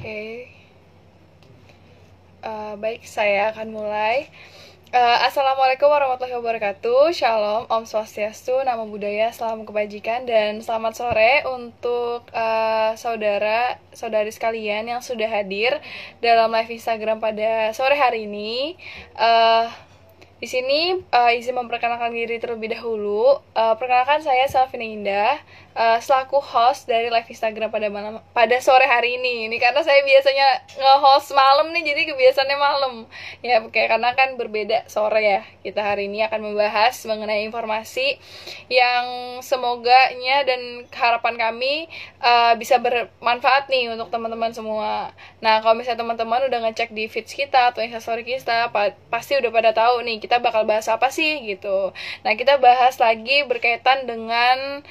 Oke, baik, saya akan mulai. Assalamualaikum warahmatullahi wabarakatuh. Shalom, Om Swastiastu, Namo Buddhaya, Salam Kebajikan, dan selamat sore untuk saudara-saudari sekalian yang sudah hadir dalam live Instagram pada sore hari ini. Di sini izin memperkenalkan diri terlebih dahulu. Perkenalkan, saya Selvina Indah, selaku host dari live Instagram pada sore hari ini. Ini karena saya biasanya nge-host malam nih, jadi kebiasaannya malam. Ya, karena kan berbeda sore ya. Kita hari ini akan membahas mengenai informasi yang semoganya dan harapan kami bisa bermanfaat nih untuk teman-teman semua. Nah, kalau misalnya teman-teman udah ngecek di feeds kita atau instastory kita, pasti udah pada tahu nih kita bakal bahas apa sih gitu. Nah, kita bahas lagi berkaitan dengan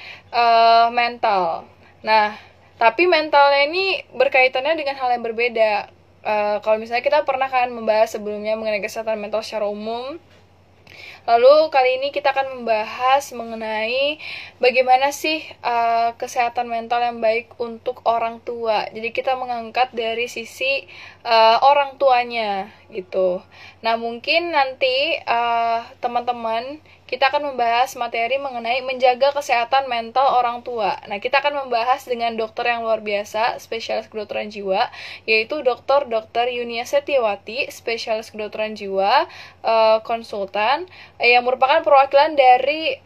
mental. Nah, tapi mentalnya ini berkaitannya dengan hal yang berbeda. Kalau misalnya kita pernah kan membahas sebelumnya mengenai kesehatan mental secara umum. Lalu kali ini kita akan membahas mengenai bagaimana sih kesehatan mental yang baik untuk orang tua. Jadi kita mengangkat dari sisi orang tuanya gitu. Nah, mungkin nanti teman-teman kita akan membahas materi mengenai menjaga kesehatan mental orang tua. Nah, kita akan membahas dengan dokter yang luar biasa, spesialis kedokteran jiwa, yaitu Dr. Yunia Setiawati, spesialis kedokteran jiwa, konsultan, yang merupakan perwakilan dari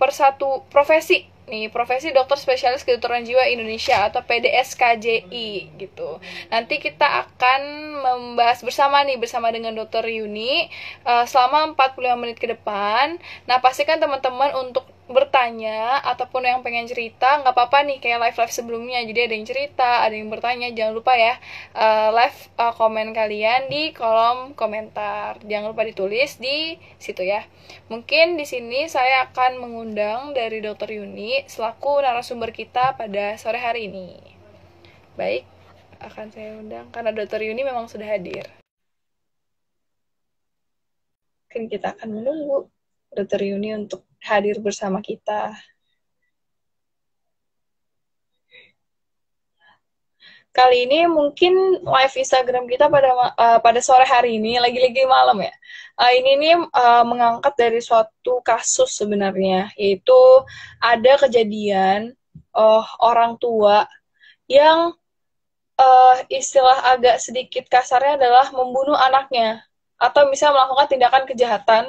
persatu profesi nih, profesi dokter spesialis kedokteran jiwa Indonesia atau PDSKJI gitu. Nanti kita akan membahas bersama dengan dokter Yuni selama 45 menit ke depan. Nah, pastikan teman-teman untuk bertanya ataupun yang pengen cerita, nggak apa-apa nih kayak live sebelumnya. Jadi ada yang cerita, ada yang bertanya, jangan lupa ya komen kalian di kolom komentar. Jangan lupa ditulis di situ ya. Mungkin di sini saya akan mengundang dari Dr. Yuni selaku narasumber kita pada sore hari ini. Baik, akan saya undang karena Dr. Yuni memang sudah hadir. Mungkin kita akan menunggu Dr. Yuni untuk hadir bersama kita. Kali ini mungkin live Instagram kita pada sore hari ini lagi-lagi malam ya. Ini mengangkat dari suatu kasus sebenarnya, yaitu ada kejadian orang tua yang istilah agak sedikit kasarnya adalah membunuh anaknya, atau misalnya melakukan tindakan kejahatan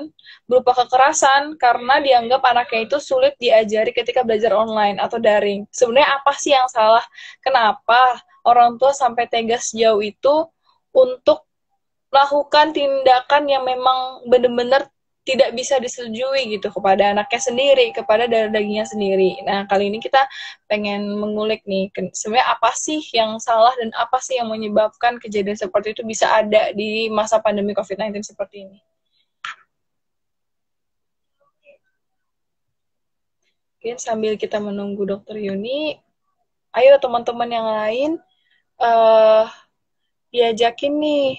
berupa kekerasan karena dianggap anaknya itu sulit diajari ketika belajar online atau daring. Sebenarnya apa sih yang salah? Kenapa orang tua sampai tega sejauh itu untuk melakukan tindakan yang memang benar-benar tidak bisa disetujui gitu kepada anaknya sendiri, kepada darah dagingnya sendiri. Nah, kali ini kita pengen mengulik nih, sebenarnya apa sih yang salah dan apa sih yang menyebabkan kejadian seperti itu bisa ada di masa pandemi COVID-19 seperti ini. Mungkin sambil kita menunggu Dokter Yuni, ayo teman-teman yang lain diajakin nih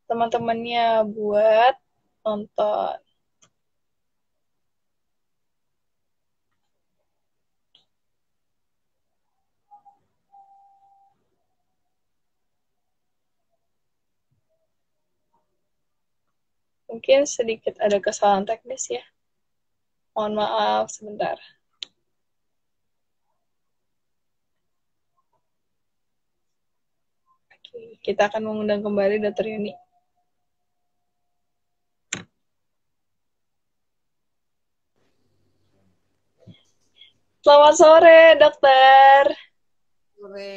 teman-temannya buat nonton. Mungkin sedikit ada kesalahan teknis ya. Mohon maaf sebentar. Oke, kita akan mengundang kembali Dr. Yuni. Selamat sore, dokter. Sore.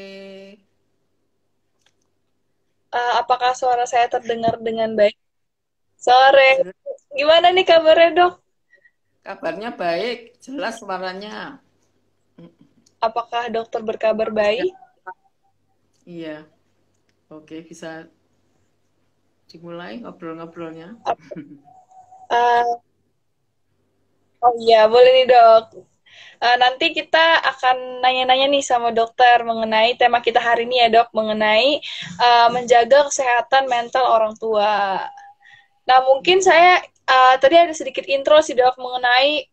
Apakah suara saya terdengar dengan baik? Sore. Jelas, Gimana nih kabarnya, dok? kabarnya baik, jelas suaranya. Apakah dokter berkabar Ya, baik? iya, oke, bisa dimulai ngobrol-ngobrolnya. Uh, oh iya, boleh nih, dok. Nanti kita akan nanya-nanya nih sama dokter mengenai tema kita hari ini ya, dok, mengenai menjaga kesehatan mental orang tua. Nah, mungkin saya tadi ada sedikit intro sih dok mengenai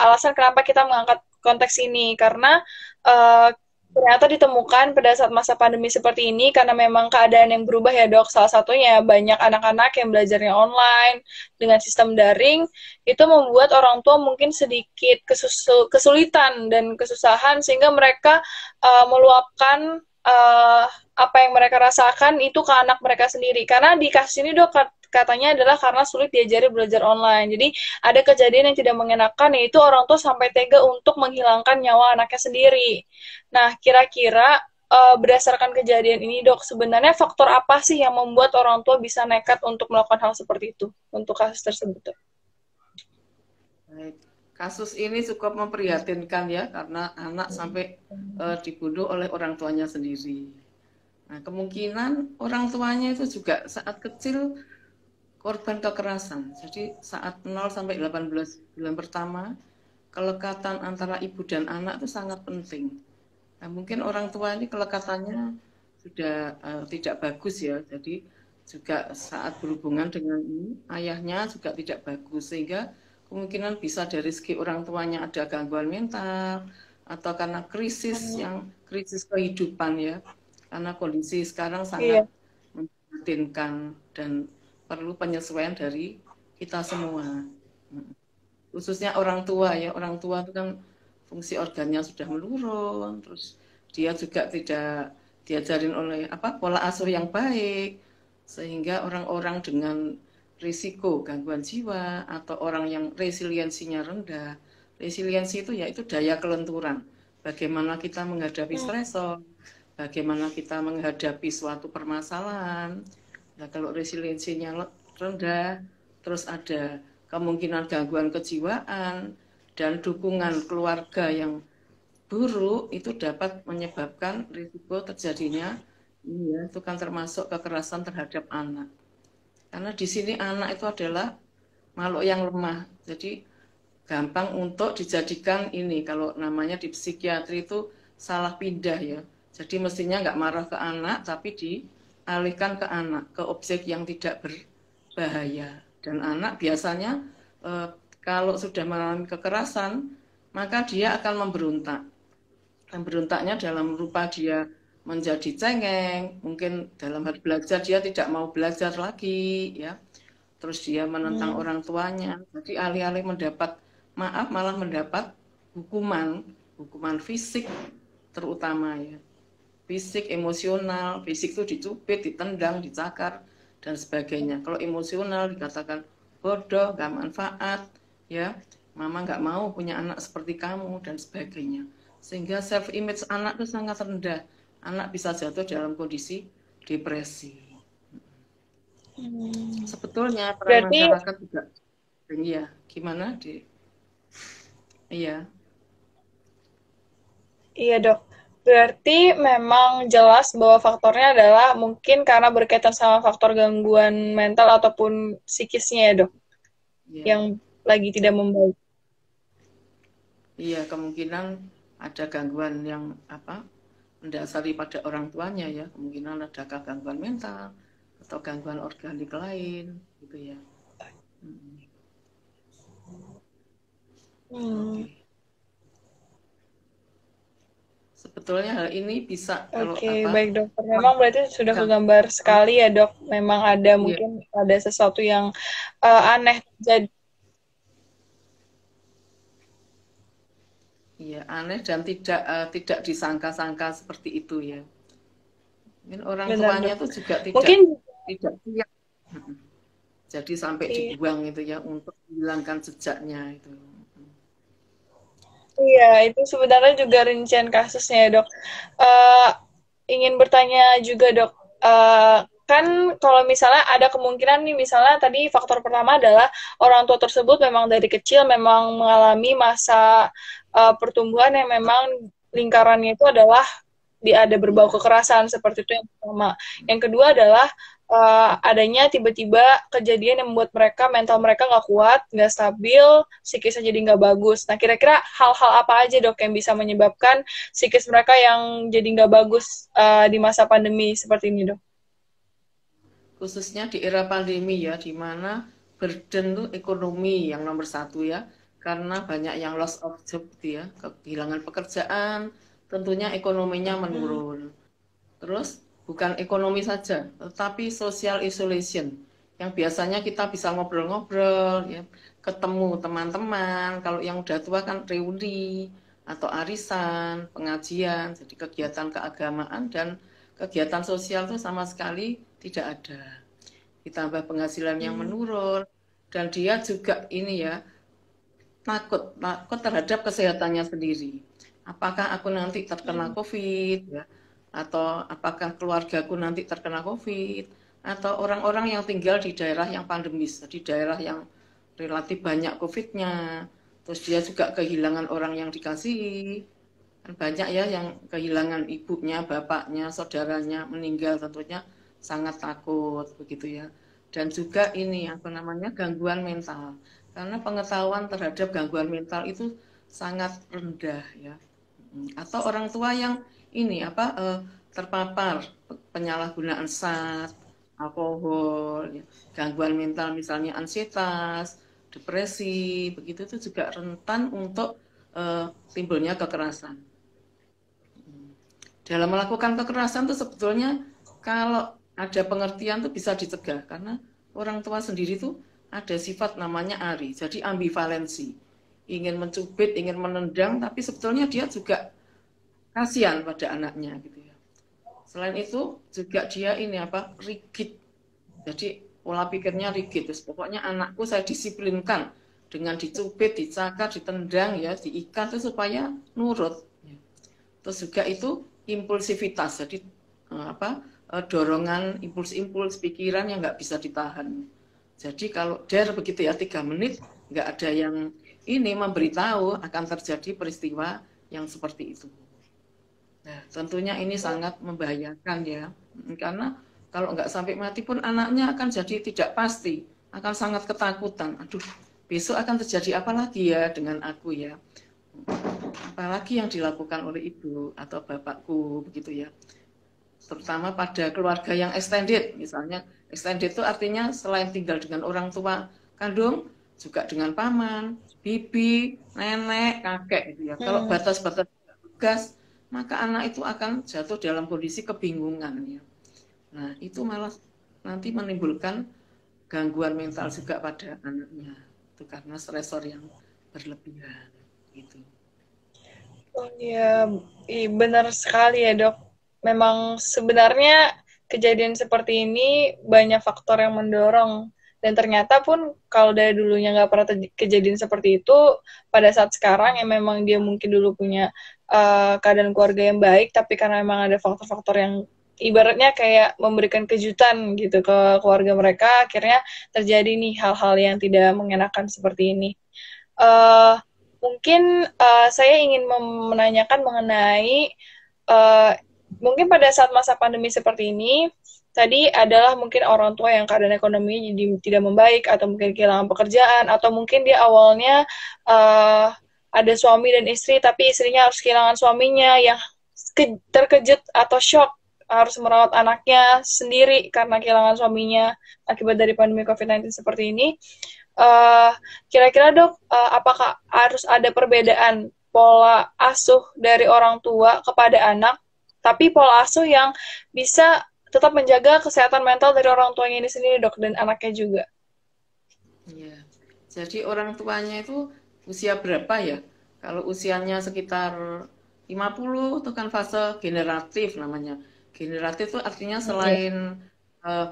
alasan kenapa kita mengangkat konteks ini karena uh, ternyata ditemukan pada saat masa pandemi seperti ini karena memang keadaan yang berubah ya dok. Salah satunya banyak anak-anak yang belajarnya online dengan sistem daring itu membuat orang tua mungkin sedikit kesulitan dan kesusahan sehingga mereka meluapkan apa yang mereka rasakan itu ke anak mereka sendiri. Karena di kasus ini dok katanya adalah karena sulit diajari belajar online. Jadi ada kejadian yang tidak mengenakan yaitu orang tua sampai tega untuk menghilangkan nyawa anaknya sendiri. Nah, kira-kira berdasarkan kejadian ini dok, sebenarnya faktor apa sih yang membuat orang tua bisa nekat untuk melakukan hal seperti itu untuk kasus tersebut? Dok? Baik. Kasus ini cukup memprihatinkan ya, karena anak sampai dibunuh oleh orang tuanya sendiri. Nah, kemungkinan orang tuanya itu juga saat kecil korban kekerasan. Jadi saat 0 sampai 18 bulan pertama, kelekatan antara ibu dan anak itu sangat penting. Nah, mungkin orang tua ini kelekatannya sudah tidak bagus ya, jadi juga saat berhubungan dengan ini, ayahnya juga tidak bagus, sehingga kemungkinan bisa dari segi orang tuanya ada gangguan mental, atau karena krisis kehidupan ya, karena kondisi sekarang sangat Iya. memprihatinkan dan perlu penyesuaian dari kita semua. Khususnya orang tua ya, orang tua itu kan fungsi organnya sudah menurun, terus dia juga tidak diajarin oleh pola asuh yang baik, sehingga orang-orang dengan risiko gangguan jiwa atau orang yang resiliensinya rendah. Resiliensi itu yaitu daya kelenturan, bagaimana kita menghadapi Hmm. stresor, bagaimana kita menghadapi suatu permasalahan. Nah, kalau resiliensinya rendah, terus ada kemungkinan gangguan kejiwaan dan dukungan keluarga yang buruk, itu dapat menyebabkan risiko terjadinya ini ya, itu kan termasuk kekerasan terhadap anak. Karena di sini anak itu adalah makhluk yang lemah. Jadi gampang untuk dijadikan ini, kalau namanya di psikiatri itu salah pindah ya. Jadi mestinya nggak marah ke anak, tapi dialihkan ke anak, ke objek yang tidak berbahaya. Dan anak biasanya eh, kalau sudah mengalami kekerasan, maka dia akan memberontak. Memberontaknya dalam rupa dia menjadi cengeng, mungkin dalam hal belajar dia tidak mau belajar lagi, ya. Terus dia menentang Hmm. orang tuanya. Jadi alih-alih mendapat maaf malah mendapat hukuman, hukuman fisik terutama ya. Fisik, emosional, fisik itu dicubit, ditendang, dicakar dan sebagainya. Kalau emosional dikatakan bodoh, gak manfaat, ya, mama nggak mau punya anak seperti kamu dan sebagainya. Sehingga self image anak itu sangat rendah. Anak bisa jatuh dalam kondisi depresi. Hmm. Sebetulnya peran Berarti masyarakat juga, iya, gimana di, iya, iya dok. Berarti memang jelas bahwa faktornya adalah mungkin karena berkaitan sama faktor gangguan mental ataupun psikisnya ya dok, iya, yang lagi tidak membaik. iya, kemungkinan ada gangguan yang mendasari pada orang tuanya ya, kemungkinan ada gangguan mental atau gangguan organik lain, gitu ya. Hmm, Hmm. oke. Sebetulnya hal ini bisa kalau Oke, baik dokter. Memang berarti sudah gang- kegambar sekali ya dok. Memang ada iya, mungkin ada sesuatu yang aneh jadi. iya, aneh dan tidak disangka-sangka seperti itu ya. Mungkin orang Benar tuanya dok. itu juga tidak Mungkin tidak siap. Jadi sampai iya. dibuang itu ya untuk menghilangkan jejaknya itu. Iya, itu sebenarnya juga rincian kasusnya ya, Dok. Eh, ingin bertanya juga, Dok. Kan kalau misalnya ada kemungkinan nih, misalnya tadi faktor pertama adalah orang tua tersebut memang dari kecil memang mengalami masa pertumbuhan yang memang lingkarannya itu adalah ada berbau kekerasan seperti itu yang pertama. Yang kedua adalah adanya tiba-tiba kejadian yang membuat mereka mental mereka nggak kuat, nggak stabil, psikisnya jadi nggak bagus. Nah, kira-kira hal-hal apa aja dok yang bisa menyebabkan psikis mereka yang jadi nggak bagus di masa pandemi seperti ini dok? Khususnya di era pandemi ya, di mana burden tuh ekonomi yang nomor satu ya, karena banyak yang loss of job gitu ya, kehilangan pekerjaan, tentunya ekonominya menurun. Terus bukan ekonomi saja, tetapi social isolation yang biasanya kita bisa ngobrol-ngobrol, ya, ketemu teman-teman. Kalau yang udah tua kan reuni atau arisan, pengajian, jadi kegiatan keagamaan dan kegiatan sosial itu sama sekali tidak ada. Ditambah penghasilan yang menurun dan dia juga ini ya takut terhadap kesehatannya sendiri. Apakah aku nanti terkena COVID ya, atau apakah keluargaku nanti terkena COVID, atau orang-orang yang tinggal di daerah yang pandemis, di daerah yang relatif banyak COVID-nya, terus dia juga kehilangan orang yang dikasihi, kan banyak ya yang kehilangan ibunya, bapaknya, saudaranya meninggal tentunya sangat takut begitu ya. Dan juga ini apa namanya gangguan mental. Karena pengetahuan terhadap gangguan mental itu sangat rendah ya. Atau orang tua yang ini apa terpapar penyalahgunaan zat, alkohol, ya, gangguan mental misalnya ansietas, depresi, begitu itu juga rentan untuk timbulnya kekerasan. Dalam melakukan kekerasan itu sebetulnya kalau ada pengertian itu bisa dicegah karena orang tua sendiri tuh ada sifat namanya ari, jadi ambivalensi, ingin mencubit, ingin menendang, tapi sebetulnya dia juga kasihan pada anaknya gitu ya. Selain itu juga dia ini apa rigid, jadi pola pikirnya rigid. Terus pokoknya anakku saya disiplinkan dengan dicubit, dicakar, ditendang ya, diikat itu supaya nurut. Terus juga itu impulsivitas, jadi apa dorongan impuls-impuls pikiran yang nggak bisa ditahan. Jadi kalau begitu ya 3 menit nggak ada yang ini memberitahu akan terjadi peristiwa yang seperti itu. Nah, tentunya ini sangat membahayakan ya, karena kalau nggak sampai mati pun anaknya akan jadi tidak pasti, akan sangat ketakutan. Aduh, besok akan terjadi apa lagi ya dengan aku ya? Apalagi yang dilakukan oleh ibu atau bapakku begitu ya, terutama pada keluarga yang extended. Misalnya extended itu artinya selain tinggal dengan orang tua kandung juga dengan paman, bibi, nenek, kakek gitu ya. Kalau batas-batas tugas maka anak itu akan jatuh dalam kondisi kebingungan ya. Nah itu malah nanti menimbulkan gangguan mental juga pada anaknya itu karena stresor yang berlebihan gitu. Oh iya, benar sekali ya dok. Memang sebenarnya kejadian seperti ini banyak faktor yang mendorong. Dan ternyata pun kalau dari dulunya nggak pernah kejadian seperti itu, pada saat sekarang yang memang dia mungkin dulu punya keadaan keluarga yang baik, tapi karena memang ada faktor-faktor yang ibaratnya kayak memberikan kejutan gitu ke keluarga mereka, akhirnya terjadi nih hal-hal yang tidak mengenakan seperti ini. Uh, Mungkin saya ingin menanyakan mengenai uh, mungkin pada saat masa pandemi seperti ini, tadi adalah mungkin orang tua yang keadaan ekonominya jadi tidak membaik atau mungkin kehilangan pekerjaan atau mungkin dia awalnya uh, ada suami dan istri tapi istrinya harus kehilangan suaminya yang terkejut atau shock harus merawat anaknya sendiri karena kehilangan suaminya akibat dari pandemi COVID-19 seperti ini. Uh, Kira-kira dok, apakah harus ada perbedaan pola asuh dari orang tua kepada anak, tapi pola asuh yang bisa tetap menjaga kesehatan mental dari orang tuanya ini sendiri dok dan anaknya juga? Ya. Jadi orang tuanya itu usia berapa ya? Kalau usianya sekitar 50 itu kan fase generatif namanya. Generatif itu artinya Iya. selain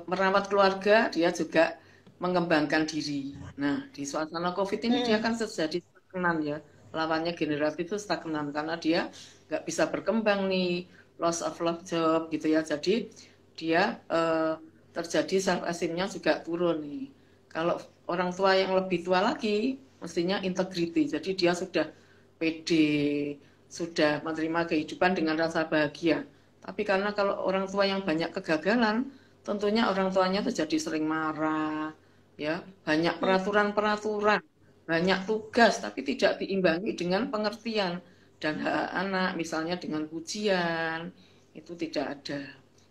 merawat keluarga, dia juga mengembangkan diri. Nah, di suasana COVID ini dia Hmm. kan terjadi stagnan ya, lawannya generatif itu stagnan karena dia nggak bisa berkembang nih, loss of love job gitu ya. Jadi dia terjadi self esteemnya juga turun nih. Kalau orang tua yang lebih tua lagi, mestinya integrity. Jadi dia sudah pede, sudah menerima kehidupan dengan rasa bahagia. Tapi karena kalau orang tua yang banyak kegagalan, tentunya orang tuanya itu jadi sering marah, ya, banyak peraturan-peraturan, banyak tugas, tapi tidak diimbangi dengan pengertian dan hak anak, misalnya dengan pujian, itu tidak ada.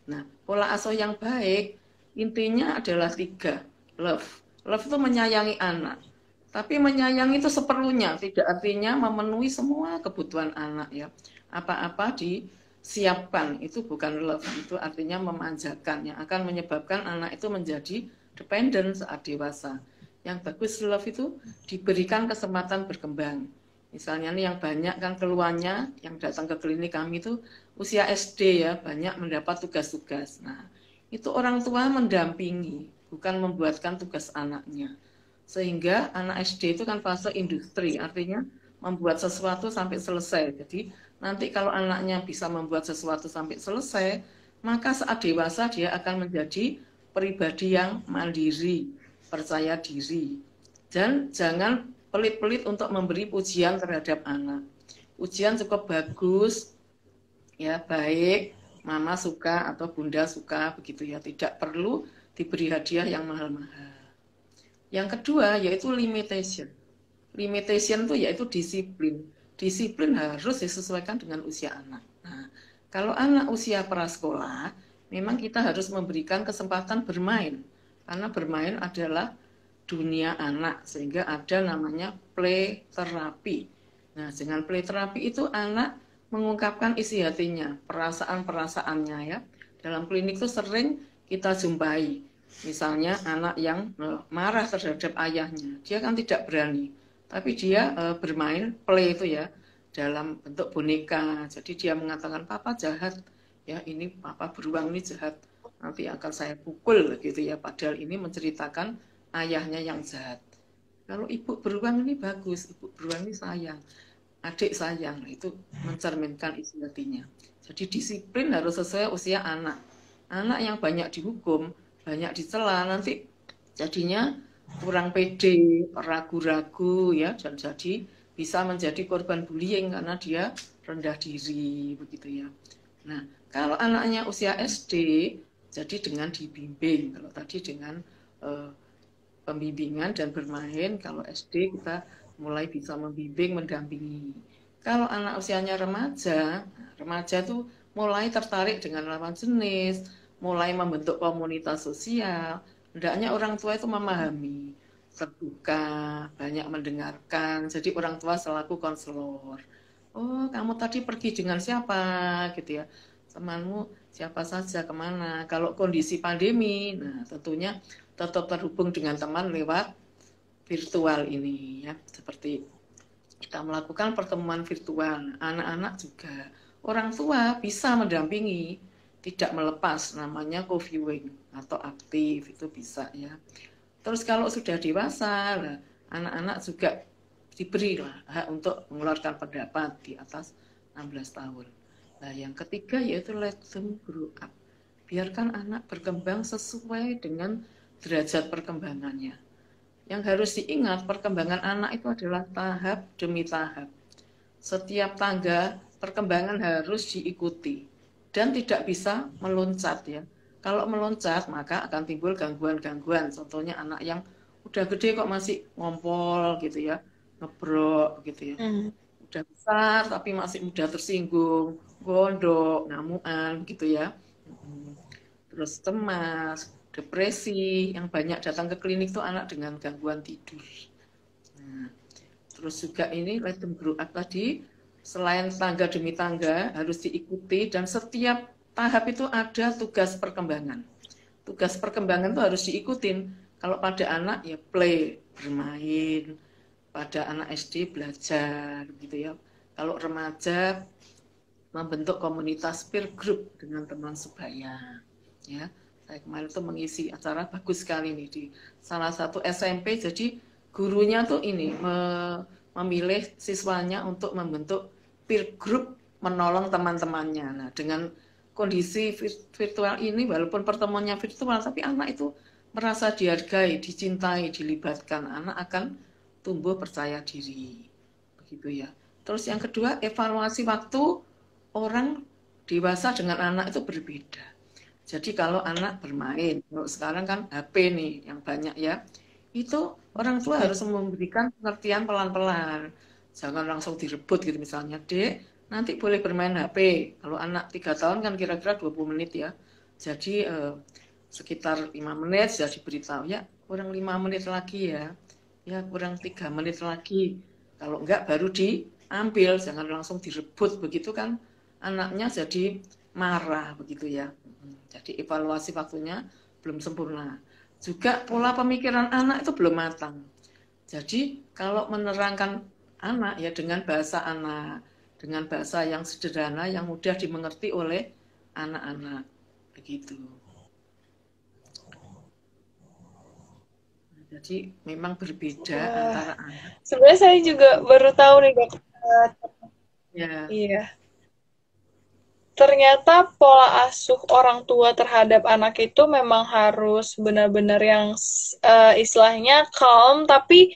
Nah, pola asuh yang baik intinya adalah 3, love. Love itu menyayangi anak, tapi menyayangi itu seperlunya, tidak artinya memenuhi semua kebutuhan anak ya. Apa-apa disiapkan, itu bukan love, itu artinya memanjakan yang akan menyebabkan anak itu menjadi dependent saat dewasa. Yang bagus love itu diberikan kesempatan berkembang. Misalnya nih yang banyak kan keluarnya yang datang ke klinik kami itu usia SD ya, banyak mendapat tugas-tugas. Nah, itu orang tua mendampingi, bukan membuatkan tugas anaknya. Sehingga anak SD itu kan fase industri, artinya membuat sesuatu sampai selesai. Jadi nanti kalau anaknya bisa membuat sesuatu sampai selesai, maka saat dewasa dia akan menjadi pribadi yang mandiri, percaya diri. Dan jangan pelit-pelit untuk memberi pujian terhadap anak. Pujian cukup bagus, ya baik, mama suka atau bunda suka begitu ya. Tidak perlu diberi hadiah yang mahal-mahal. Yang kedua yaitu limitation. Limitation itu yaitu disiplin. Disiplin harus disesuaikan dengan usia anak. Nah, kalau anak usia prasekolah, memang kita harus memberikan kesempatan bermain. Karena bermain adalah dunia anak, sehingga ada namanya play therapy. Nah, dengan play therapy itu anak mengungkapkan isi hatinya, perasaan-perasaannya ya. Dalam klinik itu sering kita jumpai. Misalnya anak yang marah terhadap ayahnya, dia kan tidak berani, tapi dia bermain play itu ya dalam bentuk boneka. Jadi dia mengatakan papa jahat, ya ini papa beruang ini jahat, nanti akan saya pukul gitu ya. Padahal ini menceritakan ayahnya yang jahat. Kalau ibu beruang ini bagus, ibu beruang ini sayang, adik sayang, itu mencerminkan isi hatinya. Jadi disiplin harus sesuai usia anak. Anak yang banyak dihukum, banyak dicela, nanti jadinya kurang pede, ragu-ragu ya, dan jadi bisa menjadi korban bullying karena dia rendah diri begitu ya. Nah, kalau anaknya usia SD, jadi dengan dibimbing. Kalau tadi dengan pembimbingan dan bermain, kalau SD kita mulai bisa membimbing, mendampingi. Kalau anak usianya remaja, remaja tuh mulai tertarik dengan lawan jenis, mulai membentuk komunitas sosial. Hendaknya orang tua itu memahami, terbuka, banyak mendengarkan. Jadi orang tua selaku konselor. Oh, kamu tadi pergi dengan siapa gitu ya? Temanmu siapa saja kemana? Kalau kondisi pandemi, nah tentunya tetap terhubung dengan teman lewat virtual ini ya. Seperti kita melakukan pertemuan virtual, anak-anak juga. Orang tua bisa mendampingi, tidak melepas, namanya co-viewing atau aktif, itu bisa ya. Terus kalau sudah dewasa, anak-anak juga diberilah hak untuk mengeluarkan pendapat di atas 16 tahun. Nah, yang ketiga yaitu let them grow up. Biarkan anak berkembang sesuai dengan derajat perkembangannya. Yang harus diingat, perkembangan anak itu adalah tahap demi tahap. Setiap tangga perkembangan harus diikuti dan tidak bisa meloncat ya. Kalau meloncat maka akan timbul gangguan-gangguan. Contohnya anak yang udah gede kok masih ngompol gitu ya, ngebrok gitu ya. Udah besar tapi masih mudah tersinggung, gondok, ngamuan gitu ya. Terus cemas, depresi, yang banyak datang ke klinik itu anak dengan gangguan tidur. Nah, terus juga ini let them grow up tadi, selain tangga demi tangga harus diikuti dan setiap tahap itu ada tugas perkembangan. Tugas perkembangan itu harus diikutin. Kalau pada anak ya play, bermain. Pada anak SD belajar gitu ya. Kalau remaja membentuk komunitas peer group dengan teman sebaya. Ya, saya kemarin tuh mengisi acara bagus sekali nih di salah satu SMP. Jadi gurunya tuh ini memilih siswanya untuk membentuk peer group menolong teman-temannya. Nah, dengan kondisi virtual ini, walaupun pertemuannya virtual, tapi anak itu merasa dihargai, dicintai, dilibatkan. Anak akan tumbuh percaya diri. Begitu ya. Terus yang kedua, evaluasi waktu orang dewasa dengan anak itu berbeda. Jadi kalau anak bermain, kalau sekarang kan HP nih yang banyak ya, itu orang tua harus memberikan pengertian pelan-pelan. Jangan langsung direbut gitu misalnya, Dek, nanti boleh bermain HP. Kalau anak 3 tahun kan kira-kira 20 menit ya. Jadi sekitar 5 menit sudah diberitahu, ya kurang 5 menit lagi ya. Ya kurang 3 menit lagi. Kalau enggak baru diambil, jangan langsung direbut begitu kan anaknya jadi marah begitu ya. Jadi evaluasi waktunya belum sempurna. Juga pola pemikiran anak itu belum matang. Jadi kalau menerangkan anak ya dengan bahasa anak, dengan bahasa yang sederhana, yang mudah dimengerti oleh anak-anak. Begitu. Jadi memang berbeda antara anak. Sebenarnya saya juga baru tahu nih dok. Ya. Iya. Ternyata pola asuh orang tua terhadap anak itu memang harus benar-benar yang istilahnya calm, tapi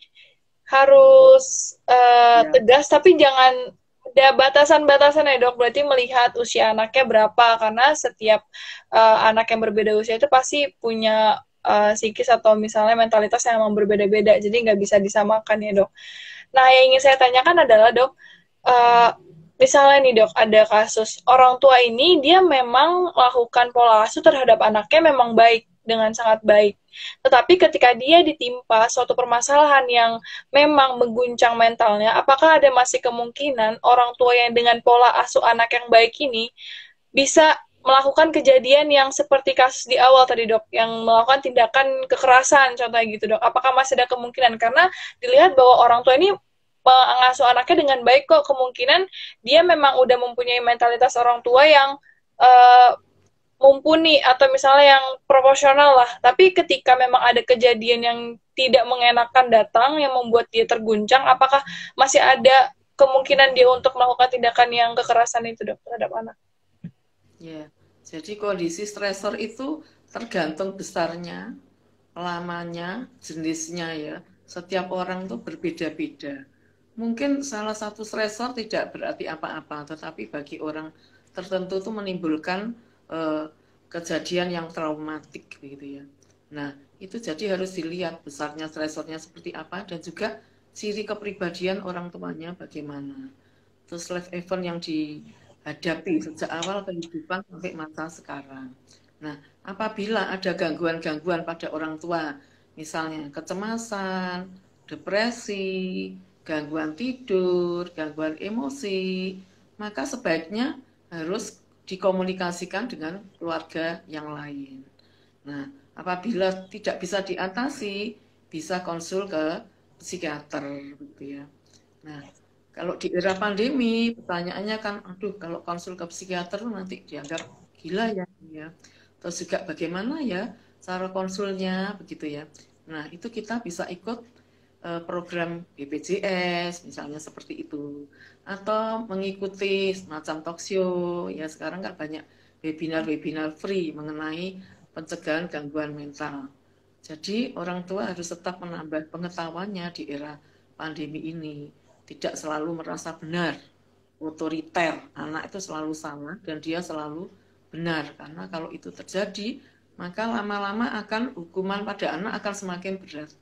harus Ya. tegas, tapi jangan ada batasan-batasan ya dok. Berarti melihat usia anaknya berapa, karena setiap anak yang berbeda usia itu pasti punya psikis atau misalnya mentalitas yang memang berbeda-beda, jadi nggak bisa disamakan ya dok. Nah, yang ingin saya tanyakan adalah dok, uh, misalnya nih dok, ada kasus orang tua ini dia memang melakukan pola asuh terhadap anaknya memang baik, dengan sangat baik. Tetapi ketika dia ditimpa suatu permasalahan yang memang mengguncang mentalnya, apakah ada masih kemungkinan orang tua yang dengan pola asuh anak yang baik ini bisa melakukan kejadian yang seperti kasus di awal tadi dok, yang melakukan tindakan kekerasan contohnya gitu dok? Apakah masih ada kemungkinan? Karena dilihat bahwa orang tua ini mengasuh anaknya dengan baik kok, kemungkinan dia memang udah mempunyai mentalitas orang tua yang uh, mumpuni atau misalnya yang proporsional lah. Tapi ketika memang ada kejadian yang tidak mengenakan datang yang membuat dia terguncang, apakah masih ada kemungkinan dia untuk melakukan tindakan yang kekerasan itu dok terhadap anak? Ya. Jadi kondisi stresor itu tergantung besarnya, lamanya, jenisnya ya. Setiap orang tuh berbeda-beda. Mungkin salah satu stresor tidak berarti apa-apa, tetapi bagi orang tertentu itu menimbulkan eh, kejadian yang traumatik begitu ya. Nah, itu jadi harus dilihat besarnya stresornya seperti apa dan juga ciri kepribadian orang tuanya bagaimana. Terus life event yang dihadapi sejak awal kehidupan sampai masa sekarang. Nah, apabila ada gangguan-gangguan pada orang tua, misalnya kecemasan, depresi, gangguan tidur, gangguan emosi, maka sebaiknya harus dikomunikasikan dengan keluarga yang lain. Nah, apabila tidak bisa diatasi, bisa konsul ke psikiater gitu ya. Nah, kalau di era pandemi, pertanyaannya kan, aduh, kalau konsul ke psikiater nanti dianggap gila ya, ya. Terus juga bagaimana ya cara konsulnya, begitu ya. Nah, itu kita bisa ikut program BPJS, misalnya seperti itu. Atau mengikuti semacam talk show, ya sekarang kan banyak webinar-webinar free mengenai pencegahan gangguan mental. Jadi orang tua harus tetap menambah pengetahuannya di era pandemi ini. Tidak selalu merasa benar, otoriter. Anak itu selalu salah dan dia selalu benar. Karena kalau itu terjadi, maka lama-lama akan hukuman pada anak akan semakin berat.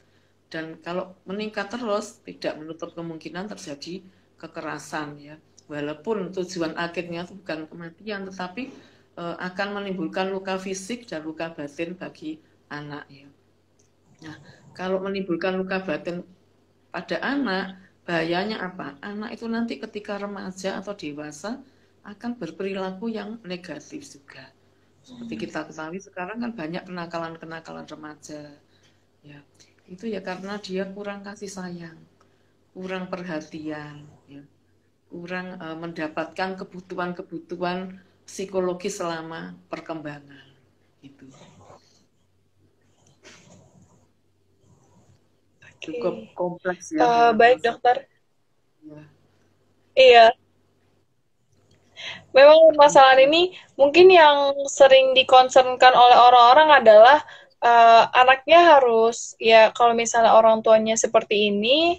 Dan kalau meningkat terus, tidak menutup kemungkinan terjadi kekerasan ya. Walaupun tujuan akhirnya itu bukan kematian, tetapi akan menimbulkan luka fisik dan luka batin bagi anak ya. Nah, kalau menimbulkan luka batin pada anak, bahayanya apa? Anak itu nanti ketika remaja atau dewasa akan berperilaku yang negatif juga. Seperti kita ketahui sekarang kan banyak kenakalan-kenakalan remaja. Ya, itu ya karena dia kurang kasih sayang, kurang perhatian, ya, kurang mendapatkan kebutuhan-kebutuhan psikologis selama perkembangan. Itu cukup kompleks ya. Baik dokter. Ya. Iya, memang masalah ini mungkin yang sering dikonsernkan oleh orang-orang adalah anaknya harus ya kalau misalnya orang tuanya seperti ini,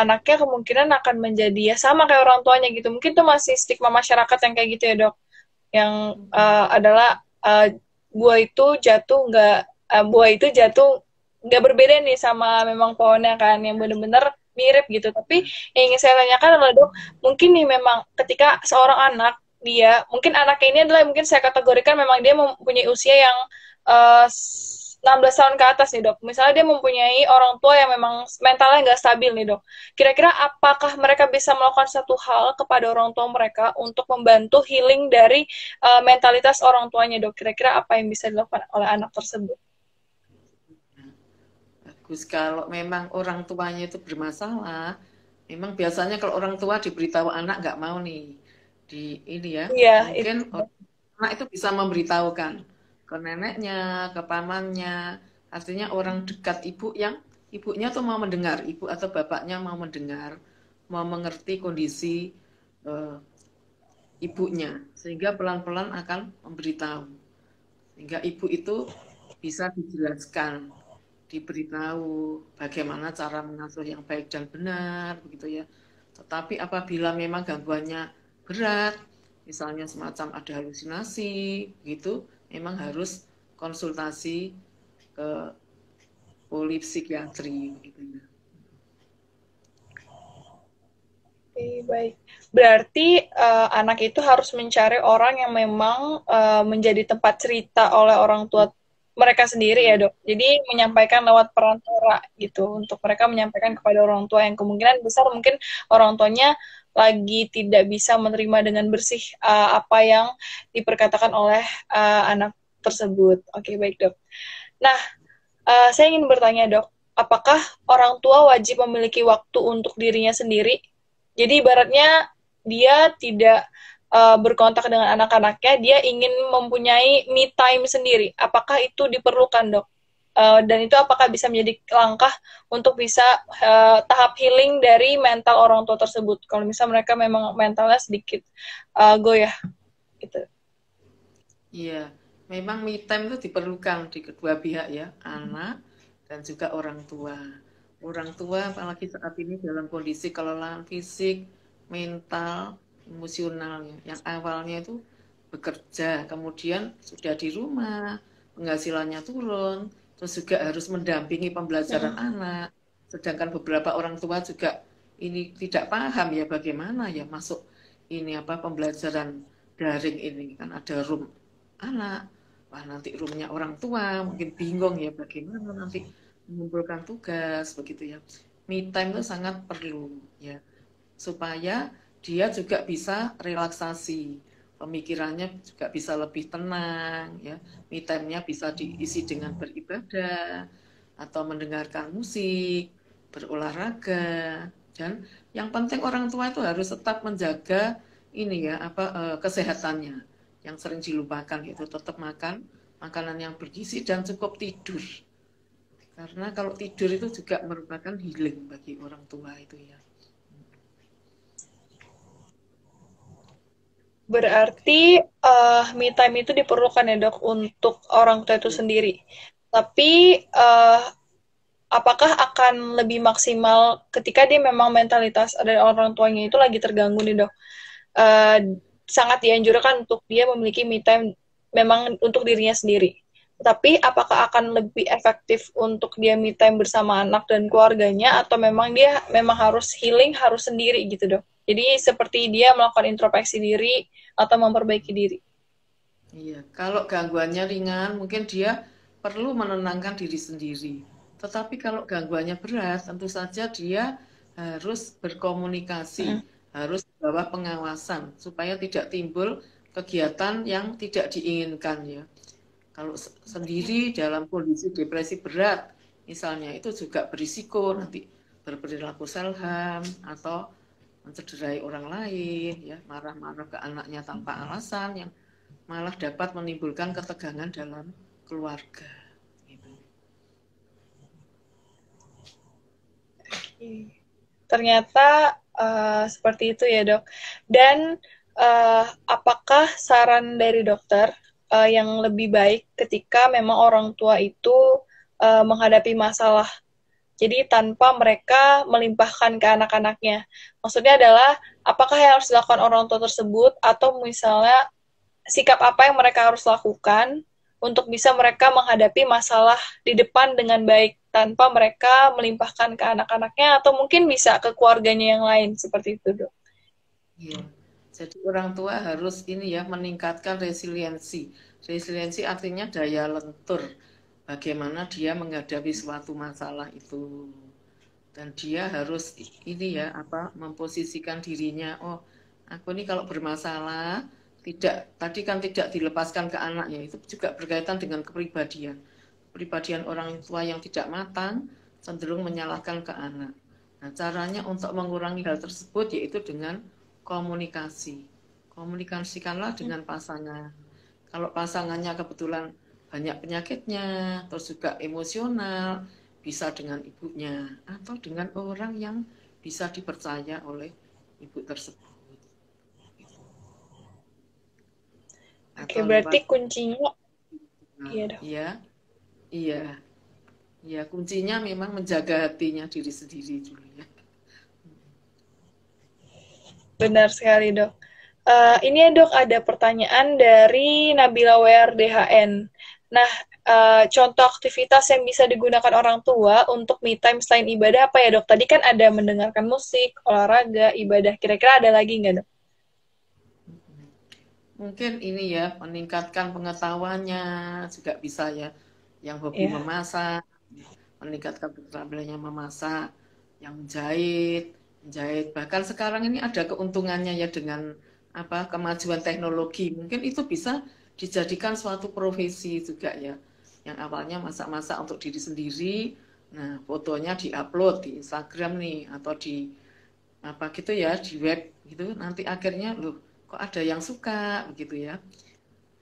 anaknya kemungkinan akan menjadi ya sama kayak orang tuanya gitu. Mungkin tuh masih stigma masyarakat yang kayak gitu ya dok, yang adalah buah itu jatuh nggak buah itu jatuh nggak berbeda nih sama memang pohonnya kan yang benar-benar mirip gitu. Tapi yang ingin saya tanyakan adalah dok, mungkin nih memang ketika seorang anak dia mungkin anak ini adalah mungkin saya kategorikan memang dia mempunyai usia yang uh, 16 tahun ke atas nih dok. Misalnya dia mempunyai orang tua yang memang mentalnya nggak stabil nih dok. Kira-kira apakah mereka bisa melakukan satu hal kepada orang tua mereka untuk membantu healing dari mentalitas orang tuanya dok? Kira-kira apa yang bisa dilakukan oleh anak tersebut? Bagus kalau memang orang tuanya itu bermasalah, memang biasanya kalau orang tua diberitahu anak nggak mau nih di ini ya, Iya, itu. mungkin anak itu bisa memberitahukan ke neneknya, ke pamannya, artinya orang dekat ibu yang ibunya tuh mau mendengar, ibu atau bapaknya mau mendengar, mau mengerti kondisi eh, ibunya, sehingga pelan-pelan akan memberitahu, sehingga ibu itu bisa dijelaskan, diberitahu bagaimana cara mengasuh yang baik dan benar, begitu ya. Tetapi apabila memang gangguannya berat, misalnya semacam ada halusinasi, gitu, memang harus konsultasi ke poli psikiatri, gitu ya. Oke, baik. Berarti anak itu harus mencari orang yang memang menjadi tempat cerita oleh orang tua mereka sendiri ya Hmm. dok. Jadi menyampaikan lewat perantara gitu untuk mereka menyampaikan kepada orang tua yang kemungkinan besar mungkin orang tuanya lagi tidak bisa menerima dengan bersih apa yang diperkatakan oleh anak tersebut. Oke, baik dok. Nah, saya ingin bertanya dok, apakah orang tua wajib memiliki waktu untuk dirinya sendiri? Jadi ibaratnya dia tidak berkontak dengan anak-anaknya, dia ingin mempunyai me time sendiri. Apakah itu diperlukan dok? Dan itu apakah bisa menjadi langkah untuk bisa tahap healing dari mental orang tua tersebut? Kalau misalnya mereka memang mentalnya sedikit goyah, gitu. Iya, memang me time itu diperlukan di kedua pihak ya, anak dan juga orang tua. Orang tua apalagi saat ini dalam kondisi kelelahan fisik, mental, emosionalnya. Yang awalnya itu bekerja, kemudian sudah di rumah, penghasilannya turun, terus juga harus mendampingi pembelajaran anak. Sedangkan beberapa orang tua juga ini tidak paham ya bagaimana ya masuk ini apa pembelajaran daring ini kan ada room anak, wah nanti roomnya orang tua mungkin bingung ya bagaimana nanti mengumpulkan tugas begitu ya. Me time itu sangat perlu ya supaya dia juga bisa relaksasi, pemikirannya juga bisa lebih tenang ya. Me time-nya bisa diisi dengan beribadah atau mendengarkan musik, berolahraga, dan yang penting orang tua itu harus tetap menjaga ini ya apa kesehatannya yang sering dilupakan itu tetap makan makanan yang bergizi dan cukup tidur karena kalau tidur itu juga merupakan healing bagi orang tua itu ya. Berarti me time itu diperlukan ya dok untuk orang tua itu sendiri. Tapi apakah akan lebih maksimal ketika dia memang mentalitas dari orang tuanya itu lagi terganggu nih dok? Eh, Sangat dianjurkan untuk dia memiliki me time memang untuk dirinya sendiri. Tapi apakah akan lebih efektif untuk dia me time bersama anak dan keluarganya atau memang dia memang harus healing harus sendiri gitu dok? Jadi seperti dia melakukan introspeksi diri atau memperbaiki diri. Iya, kalau gangguannya ringan mungkin dia perlu menenangkan diri sendiri. Tetapi kalau gangguannya berat, tentu saja dia harus berkomunikasi, Mm. harus bawah pengawasan supaya tidak timbul kegiatan yang tidak diinginkan ya. Kalau sendiri dalam kondisi depresi berat, misalnya itu juga berisiko nanti berperilaku selham atau mencederai orang lain, ya marah-marah ke anaknya tanpa alasan yang malah dapat menimbulkan ketegangan dalam keluarga. Gitu. Ternyata Seperti itu ya dok. Dan apakah saran dari dokter yang lebih baik ketika memang orang tua itu menghadapi masalah, jadi tanpa mereka melimpahkan ke anak-anaknya. Maksudnya adalah apakah yang harus dilakukan orang tua tersebut, atau misalnya sikap apa yang mereka harus lakukan untuk bisa mereka menghadapi masalah di depan dengan baik tanpa mereka melimpahkan ke anak-anaknya, atau mungkin bisa ke keluarganya yang lain, seperti itu dok. Iya. Jadi orang tua harus ini ya meningkatkan resiliensi. Resiliensi artinya daya lentur. Bagaimana dia menghadapi suatu masalah itu. Dan dia harus ini ya apa memposisikan dirinya. Oh, aku ini kalau bermasalah tidak tadi kan tidak dilepaskan ke anaknya. Itu juga berkaitan dengan kepribadian. Kepribadian orang tua yang tidak matang cenderung menyalahkan ke anak. Nah, caranya untuk mengurangi hal tersebut yaitu dengan komunikasi. Komunikasikanlah dengan pasangan. Kalau pasangannya kebetulan banyak penyakitnya, terus juga emosional, bisa dengan ibunya atau dengan orang yang bisa dipercaya oleh ibu tersebut. Oke, Atau berarti lewat kuncinya, iya dok. iya, iya, iya kuncinya memang menjaga hatinya diri sendiri dulu ya. Benar sekali dok. Ini ya dok, ada pertanyaan dari Nabila WRDHN. Nah, contoh aktivitas yang bisa digunakan orang tua untuk me time selain ibadah apa ya dok? Tadi kan ada mendengarkan musik, olahraga, ibadah. Kira-kira ada lagi nggak dok? Mungkin ini ya meningkatkan pengetahuannya juga bisa ya. Yang hobi Iya. memasak, meningkatkan keterampilannya memasak, yang menjahit. Bahkan sekarang ini ada keuntungannya ya dengan apa kemajuan teknologi. Mungkin itu bisa dijadikan suatu profesi juga ya. Yang awalnya masak-masak untuk diri sendiri, nah fotonya diupload di Instagram nih atau di apa gitu ya di web gitu. Nanti akhirnya loh kok ada yang suka begitu ya.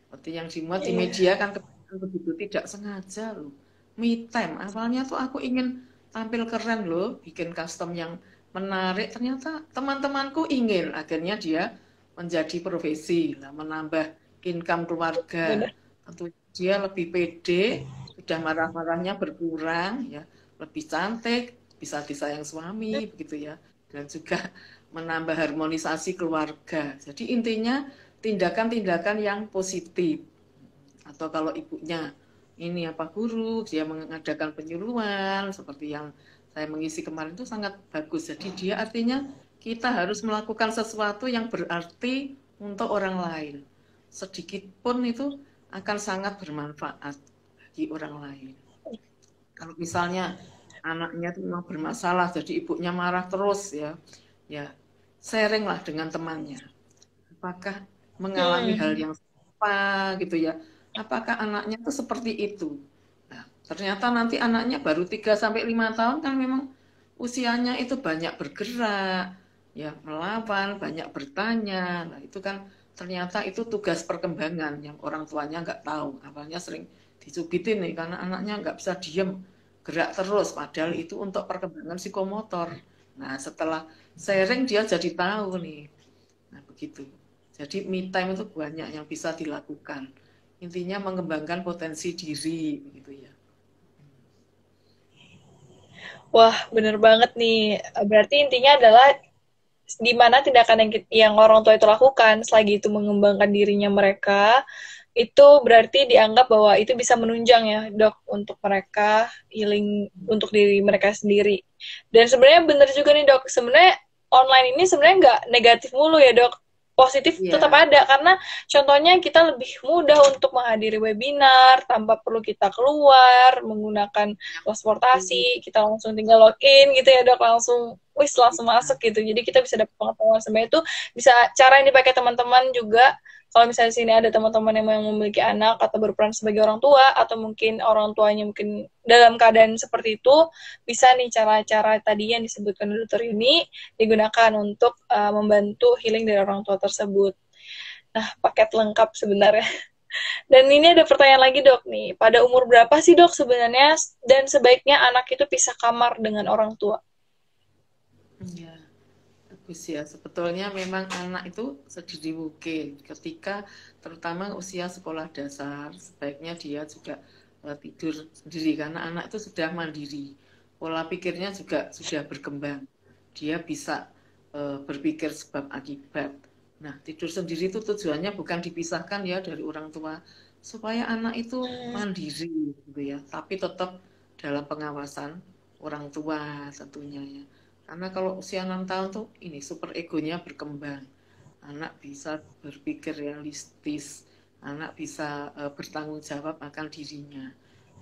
Seperti yang dimuat di Iya. media kan begitu tidak sengaja loh. Me time. Awalnya tuh aku ingin tampil keren loh, bikin custom yang menarik. Ternyata teman-temanku ingin. Akhirnya dia menjadi profesi, lah, menambah income keluarga. Benar. Tentu dia lebih pede, sudah marah-marahnya berkurang, ya, lebih cantik, bisa disayang suami, begitu ya. Dan juga menambah harmonisasi keluarga. Jadi intinya tindakan-tindakan yang positif. Atau kalau ibunya ini apa guru, dia mengadakan penyuluhan seperti yang saya mengisi kemarin itu sangat bagus. Jadi dia artinya kita harus melakukan sesuatu yang berarti untuk orang lain. Sedikit pun itu akan sangat bermanfaat bagi orang lain. Kalau misalnya anaknya itu memang bermasalah, jadi ibunya marah terus ya, ya sharing lah dengan temannya. Apakah mengalami hal Hmm. yang sama gitu ya? Apakah anaknya itu seperti itu? Nah, ternyata nanti anaknya baru 3 sampai 5 tahun kan memang usianya itu banyak bergerak, ya melawan, banyak bertanya. Nah, itu kan ternyata itu tugas perkembangan yang orang tuanya nggak tahu. Awalnya sering dicubitin nih karena anaknya nggak bisa diem, gerak terus. Padahal itu untuk perkembangan psikomotor. Nah, setelah sharing dia jadi tahu nih. Nah, begitu. Jadi me time itu banyak yang bisa dilakukan. Intinya mengembangkan potensi diri begitu ya. Wah, bener banget nih. Berarti intinya adalah di mana tindakan yang orang tua itu lakukan selagi itu mengembangkan dirinya mereka, itu berarti dianggap bahwa itu bisa menunjang ya dok untuk mereka healing untuk diri mereka sendiri. Dan sebenarnya bener juga nih dok, sebenarnya online ini sebenarnya nggak negatif mulu ya dok, positif tetap Iya, ada, karena contohnya kita lebih mudah untuk menghadiri webinar tanpa perlu kita keluar menggunakan transportasi, kita langsung tinggal login gitu ya dok, langsung langsung masuk gitu, jadi kita bisa dapat pengetahuan. Sebenarnya itu bisa cara yang dipakai teman-teman juga. Kalau misalnya di sini ada teman-teman yang memiliki anak atau berperan sebagai orang tua, atau mungkin orang tuanya mungkin dalam keadaan seperti itu, bisa nih cara-cara tadi yang disebutkan dokter ini digunakan untuk membantu healing dari orang tua tersebut. Nah, paket lengkap sebenarnya. Dan ini ada pertanyaan lagi dok nih, pada umur berapa sih dok sebenarnya dan sebaiknya anak itu pisah kamar dengan orang tua? iya. usia. Sebetulnya memang anak itu sedini mungkin ketika terutama usia sekolah dasar sebaiknya dia juga tidur sendiri karena anak itu sudah mandiri. Pola pikirnya juga sudah berkembang. Dia bisa berpikir sebab akibat. Nah, tidur sendiri itu tujuannya bukan dipisahkan ya dari orang tua supaya anak itu mandiri gitu ya, tapi tetap dalam pengawasan orang tua tentunya ya. Karena kalau usia 6 tahun tuh ini super egonya berkembang. Anak bisa berpikir realistis, anak bisa bertanggung jawab akan dirinya.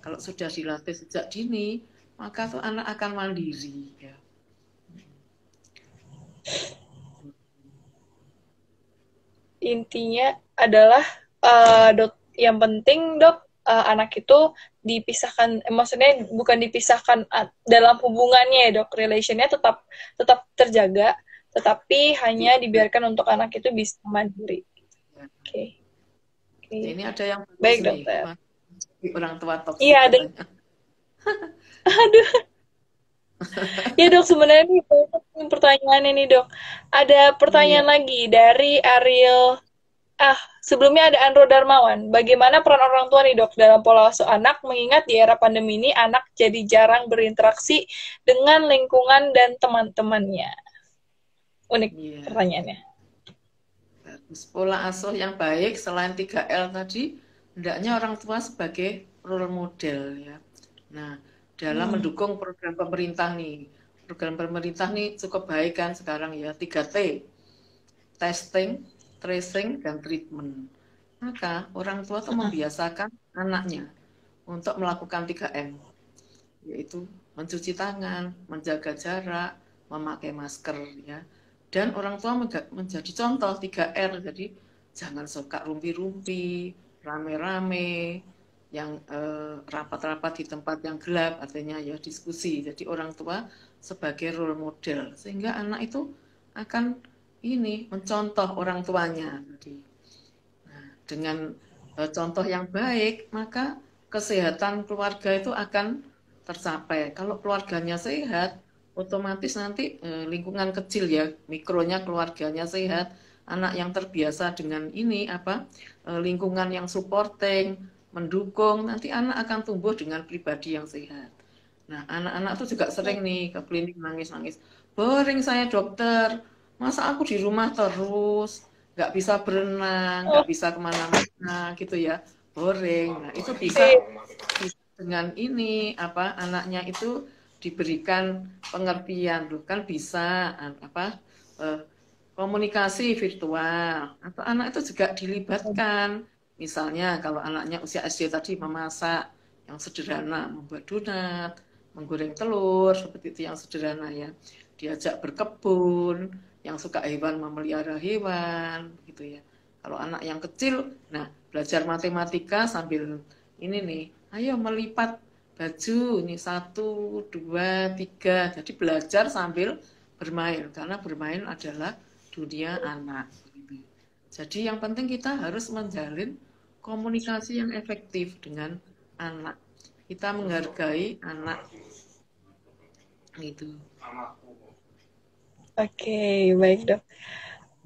Kalau sudah dilatih sejak dini, maka tuh anak akan mandiri ya. Intinya adalah dok, yang penting dok, anak itu dipisahkan, maksudnya bukan dipisahkan dalam hubungannya ya dok, relationnya tetap tetap terjaga, tetapi hanya dibiarkan untuk anak itu bisa mandiri. Oke. Ini ada yang bagus Baik nih, dokter. orang tua toksik Iya ada. katanya. Aduh. Ya dok, sebenarnya nih banyak pertanyaannya nih dok. Ada Iya. pertanyaan lagi dari Ariel. Sebelumnya ada Andro Darmawan. Bagaimana peran orang tua nih dok dalam pola asuh anak, mengingat di era pandemi ini anak jadi jarang berinteraksi dengan lingkungan dan teman-temannya. Unik Iya. pertanyaannya. Bagus. Pola asuh yang baik selain 3L tadi, hendaknya orang tua sebagai role model ya. Nah, dalam mendukung program pemerintah nih. Program pemerintah nih cukup baik kan sekarang ya, 3T. Testing, tracing, dan treatment. Maka orang tua tuh membiasakan anaknya untuk melakukan 3M, yaitu mencuci tangan, menjaga jarak, memakai masker ya. Dan orang tua menjadi contoh 3R, jadi jangan suka rumpi-rumpi, rame-rame, yang rapat-rapat di tempat yang gelap, artinya ya diskusi. Jadi orang tua sebagai role model, sehingga anak itu akan ini mencontoh orang tuanya. Jadi, nah, dengan contoh yang baik, maka kesehatan keluarga itu akan tercapai. Kalau keluarganya sehat, otomatis nanti lingkungan kecil ya, mikronya keluarganya sehat, anak yang terbiasa dengan ini apa lingkungan yang supporting, mendukung, nanti anak akan tumbuh dengan pribadi yang sehat. Nah, anak-anak tuh juga sering nih ke klinik nangis-nangis. Boring saya dokter, masa aku di rumah terus, nggak bisa berenang, nggak bisa kemana-mana gitu ya, boring. Nah, itu bisa dengan ini apa anaknya itu diberikan pengertian loh kan bisa apa komunikasi virtual atau anak itu juga dilibatkan misalnya kalau anaknya usia SD tadi memasak yang sederhana membuat donat menggoreng telur seperti itu yang sederhana ya diajak berkebun yang suka hewan memelihara hewan gitu ya kalau anak yang kecil nah belajar matematika sambil ini nih ayo melipat baju ini 1, 2, 3 jadi belajar sambil bermain karena bermain adalah dunia anak jadi yang penting kita harus menjalin komunikasi yang efektif dengan anak kita menghargai anak gitu. Oke, baik dok.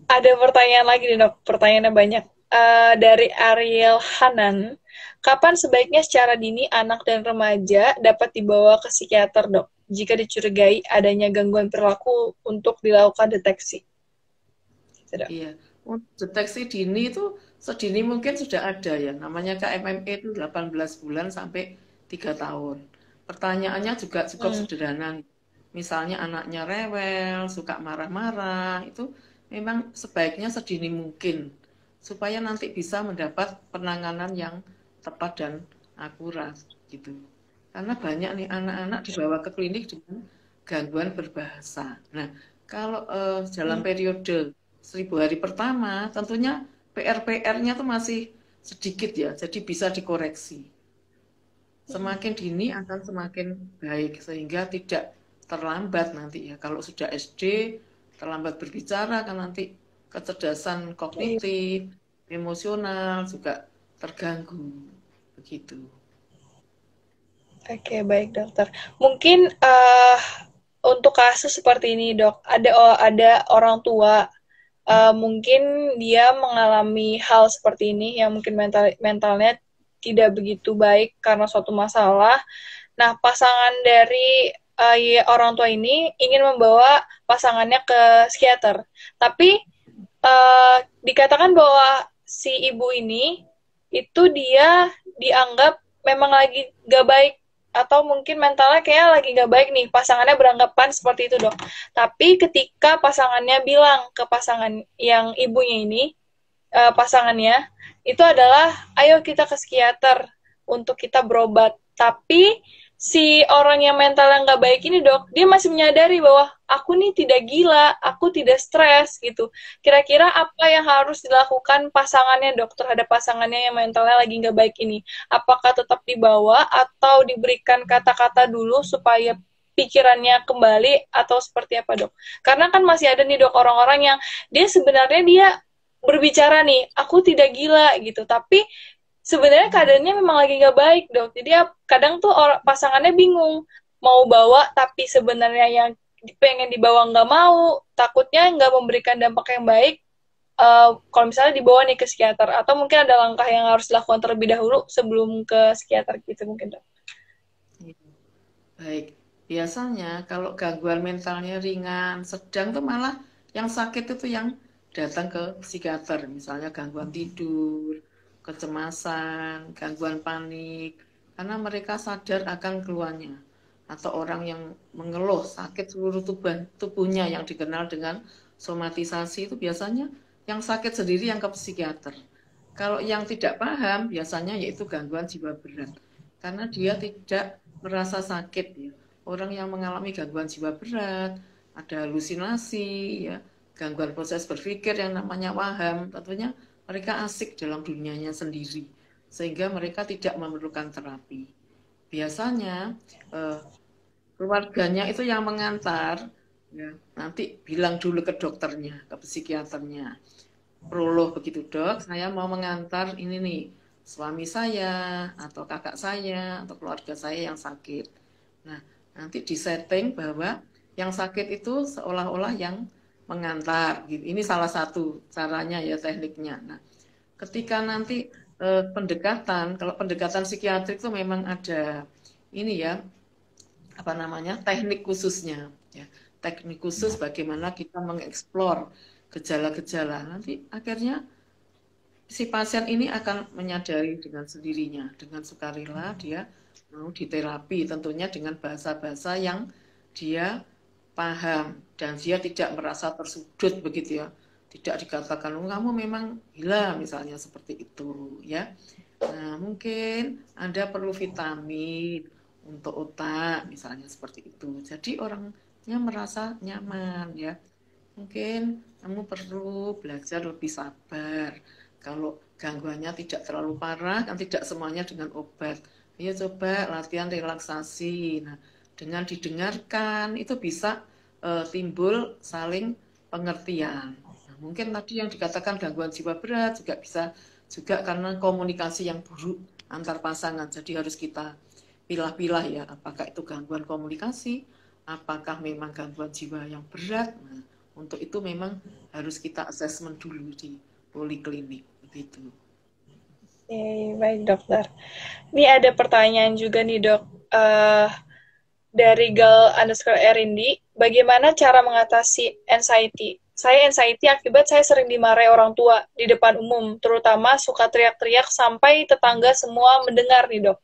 Ada pertanyaan lagi nih dok, pertanyaannya banyak. Dari Ariel Hanan, kapan sebaiknya secara dini anak dan remaja dapat dibawa ke psikiater dok, jika dicurigai adanya gangguan perilaku untuk dilakukan deteksi? Iya, deteksi dini itu sedini mungkin sudah ada ya, namanya KMME itu 18 bulan sampai 3 tahun. Pertanyaannya juga cukup sederhana. Misalnya anaknya rewel, suka marah-marah, itu memang sebaiknya sedini mungkin supaya nanti bisa mendapat penanganan yang tepat dan akurat gitu. Karena banyak nih anak-anak dibawa ke klinik dengan gangguan berbahasa. Nah, kalau dalam periode 1000 hari pertama, tentunya PR-PR-nya tuh masih sedikit ya, jadi bisa dikoreksi. Semakin dini akan semakin baik, sehingga tidak terlambat nanti ya. Kalau sudah SD, terlambat berbicara kan nanti kecerdasan kognitif, emosional juga terganggu. Begitu. Oke, baik dokter. Mungkin untuk kasus seperti ini, Dok, ada orang tua mungkin dia mengalami hal seperti ini yang mungkin mentalnya tidak begitu baik karena suatu masalah. Nah, pasangan dari orang tua ini ingin membawa pasangannya ke psikiater, tapi dikatakan bahwa si ibu ini itu dia dianggap memang lagi gak baik atau mungkin mentalnya kayak lagi gak baik nih, pasangannya beranggapan seperti itu dong. Tapi ketika pasangannya bilang ke pasangan yang ibunya ini, pasangannya itu adalah ayo kita ke psikiater untuk kita berobat. Tapi si orang yang mentalnya nggak baik ini dok, dia masih menyadari bahwa aku nih tidak gila, aku tidak stres gitu. Kira-kira apa yang harus dilakukan pasangannya dok terhadap pasangannya yang mentalnya lagi nggak baik ini? Apakah tetap dibawa atau diberikan kata-kata dulu supaya pikirannya kembali atau seperti apa dok? Karena kan masih ada nih dok orang-orang yang dia sebenarnya dia berbicara nih, aku tidak gila gitu, tapi sebenarnya keadaannya memang lagi nggak baik dok. Jadi ya, kadang tuh pasangannya bingung mau bawa tapi sebenarnya yang pengen dibawa nggak mau, takutnya nggak memberikan dampak yang baik. Kalau misalnya dibawa nih ke psikiater atau mungkin ada langkah yang harus dilakukan terlebih dahulu sebelum ke psikiater gitu mungkin dok. Baik, biasanya kalau gangguan mentalnya ringan, sedang tuh malah yang sakit itu yang datang ke psikiater, misalnya gangguan tidur, kecemasan, gangguan panik, karena mereka sadar akan keluhannya. Atau orang yang mengeluh sakit seluruh tubuhnya yang dikenal dengan somatisasi itu biasanya yang sakit sendiri yang ke psikiater. Kalau yang tidak paham biasanya yaitu gangguan jiwa berat, karena dia tidak merasa sakit ya. Orang yang mengalami gangguan jiwa berat, ada halusinasi ya, gangguan proses berpikir yang namanya waham, tentunya mereka asik dalam dunianya sendiri sehingga mereka tidak memerlukan terapi. Biasanya keluarganya itu yang mengantar ya, nanti bilang dulu ke dokternya, ke psikiaternya. Prolog begitu dok, saya mau mengantar ini nih suami saya atau kakak saya atau keluarga saya yang sakit. Nah, nanti disetting bahwa yang sakit itu seolah-olah yang mengantar gitu. Ini salah satu caranya ya tekniknya. Nah, ketika nanti pendekatan, kalau pendekatan psikiatrik itu memang ada ini ya, apa namanya, teknik khususnya ya. Teknik khusus bagaimana kita mengeksplor gejala-gejala. Nanti akhirnya si pasien ini akan menyadari dengan sendirinya, dengan sukarela dia mau diterapi, tentunya dengan bahasa-bahasa yang dia paham dan dia tidak merasa tersudut begitu ya. Tidak dikatakan, oh, kamu memang gila misalnya seperti itu ya. Nah, mungkin Anda perlu vitamin untuk otak misalnya seperti itu. Jadi orangnya merasa nyaman ya. Mungkin kamu perlu belajar lebih sabar. Kalau gangguannya tidak terlalu parah, kan tidak semuanya dengan obat. Ayo coba latihan relaksasi. Nah, dengan didengarkan itu bisa timbul saling pengertian. Nah, mungkin tadi yang dikatakan gangguan jiwa berat juga bisa juga karena komunikasi yang buruk antar pasangan. Jadi harus kita pilah-pilah ya, apakah itu gangguan komunikasi, apakah memang gangguan jiwa yang berat. Nah, untuk itu memang harus kita assessment dulu di poliklinik begitu. Baik dokter. Ini ada pertanyaan juga nih dok. Dari girl_erindi, bagaimana cara mengatasi anxiety? Saya anxiety akibat saya sering dimarahi orang tua di depan umum, terutama suka teriak-teriak sampai tetangga semua mendengar nih dok.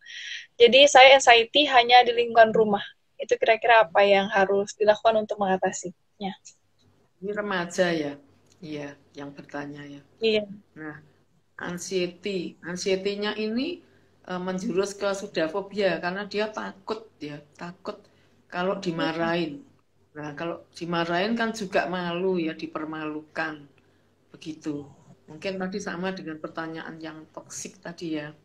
Jadi saya anxiety hanya di lingkungan rumah. Itu kira-kira apa yang harus dilakukan untuk mengatasinya? Ini remaja ya, iya yang bertanya ya. Iya. Nah, anxiety-nya ini menjurus ke sudafobia karena dia takut ya, takut kalau dimarahin. Nah, kalau dimarahin kan juga malu ya, dipermalukan begitu. Mungkin tadi sama dengan pertanyaan yang toksik tadi ya.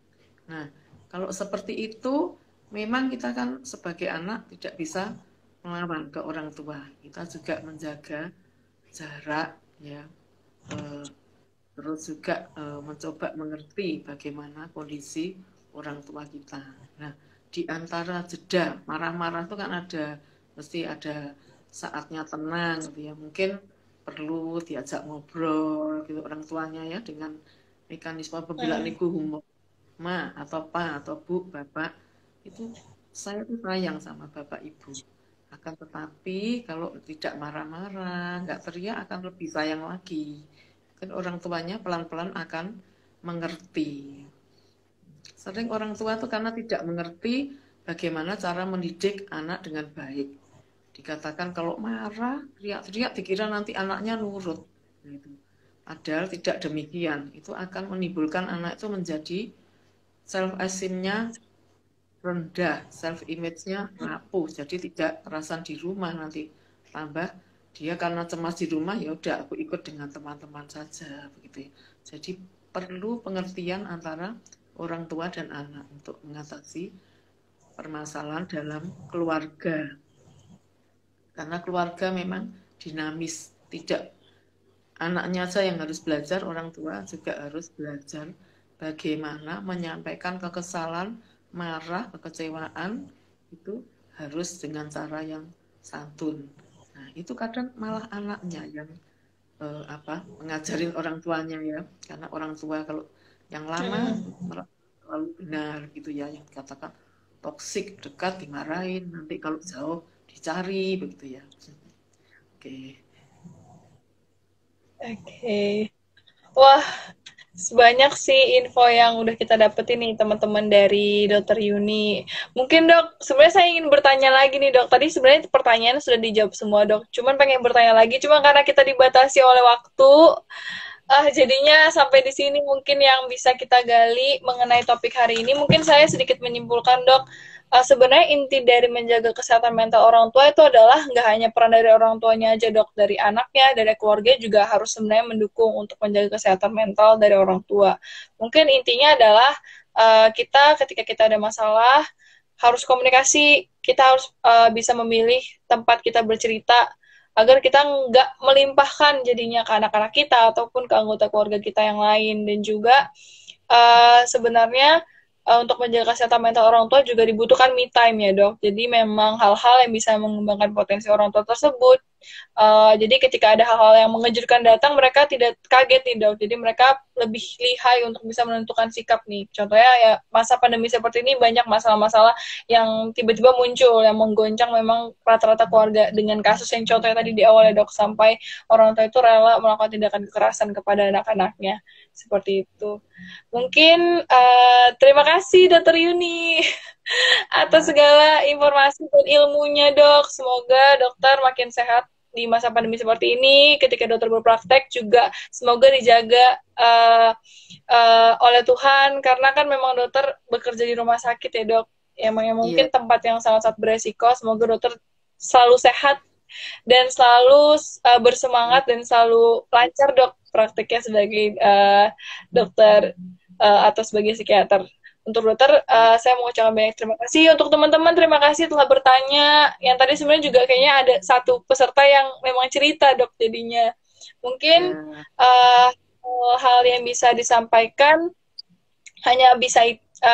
Nah, kalau seperti itu memang kita kan sebagai anak tidak bisa melawan ke orang tua. Kita juga menjaga jarak ya. Terus juga mencoba mengerti bagaimana kondisi orang tua kita. Nah, di antara jeda marah-marah itu kan ada mesti ada saatnya tenang gitu ya. Mungkin perlu diajak ngobrol gitu orang tuanya ya dengan mekanisme pembelaan ibu humor, ma atau pa atau bu, bapak itu saya tuh sayang sama bapak ibu. Akan tetapi kalau tidak marah-marah, nggak teriak akan lebih sayang lagi. Kan orang tuanya pelan-pelan akan mengerti. Sering orang tua tuh karena tidak mengerti bagaimana cara mendidik anak dengan baik. Dikatakan kalau marah, teriak-teriak dikira nanti anaknya nurut. Gitu. Padahal tidak demikian. Itu akan menimbulkan anak itu menjadi self-esteem-nya rendah, self-image-nya rapuh. Jadi tidak kerasan di rumah nanti. Tambah dia karena cemas di rumah, ya udah aku ikut dengan teman-teman saja. Begitu ya. Jadi perlu pengertian antara orang tua dan anak untuk mengatasi permasalahan dalam keluarga. Karena keluarga memang dinamis, tidak anaknya saja yang harus belajar, orang tua juga harus belajar bagaimana menyampaikan kekesalan, marah, kekecewaan itu harus dengan cara yang santun. Nah, itu kadang malah anaknya yang mengajarin orang tuanya ya, karena orang tua kalau yang lama terlalu benar gitu ya, yang dikatakan toksik, dekat dimarahin, nanti kalau jauh dicari begitu ya. Oke. Oke. Wah, sebanyak sih info yang udah kita dapetin nih teman-teman dari Dokter Yuni. Mungkin Dok, sebenarnya saya ingin bertanya lagi nih Dok. Tadi sebenarnya pertanyaan sudah dijawab semua Dok. Cuman pengen bertanya lagi, cuma karena kita dibatasi oleh waktu, jadinya sampai di sini mungkin yang bisa kita gali mengenai topik hari ini. Mungkin saya sedikit menyimpulkan Dok, sebenarnya inti dari menjaga kesehatan mental orang tua itu adalah nggak hanya peran dari orang tuanya aja Dok, dari anaknya, dari keluarga juga harus sebenarnya mendukung untuk menjaga kesehatan mental dari orang tua. Mungkin intinya adalah kita ketika kita ada masalah harus komunikasi, kita harus bisa memilih tempat kita bercerita agar kita nggak melimpahkan jadinya ke anak-anak kita ataupun ke anggota keluarga kita yang lain. Dan juga sebenarnya untuk menjaga kesehatan mental orang tua juga dibutuhkan me time ya Dok. Jadi memang hal-hal yang bisa mengembangkan potensi orang tua tersebut. Jadi ketika ada hal-hal yang mengejutkan datang, mereka tidak kaget nih Dok. Jadi mereka lebih lihai untuk bisa menentukan sikap nih. Contohnya ya masa pandemi seperti ini banyak masalah-masalah yang tiba-tiba muncul yang menggoncang memang rata-rata keluarga, dengan kasus yang contohnya tadi di awal ya Dok, sampai orang tua itu rela melakukan tindakan kekerasan kepada anak-anaknya. Seperti itu. Mungkin terima kasih Dokter Yuni atas segala informasi dan ilmunya Dok. Semoga dokter makin sehat di masa pandemi seperti ini. Ketika dokter berpraktek juga semoga dijaga oleh Tuhan, karena kan memang dokter bekerja di rumah sakit ya Dok. Emang mungkin tempat yang sangat-sangat beresiko. Semoga dokter selalu sehat dan selalu bersemangat dan selalu lancar Dok prakteknya sebagai dokter atau sebagai psikiater. Untuk dokter, saya mau ucapkan banyak terima kasih. Untuk teman-teman, terima kasih telah bertanya. Yang tadi sebenarnya juga kayaknya ada satu peserta yang memang cerita, Dok, jadinya. Mungkin hal yang bisa disampaikan hanya bisa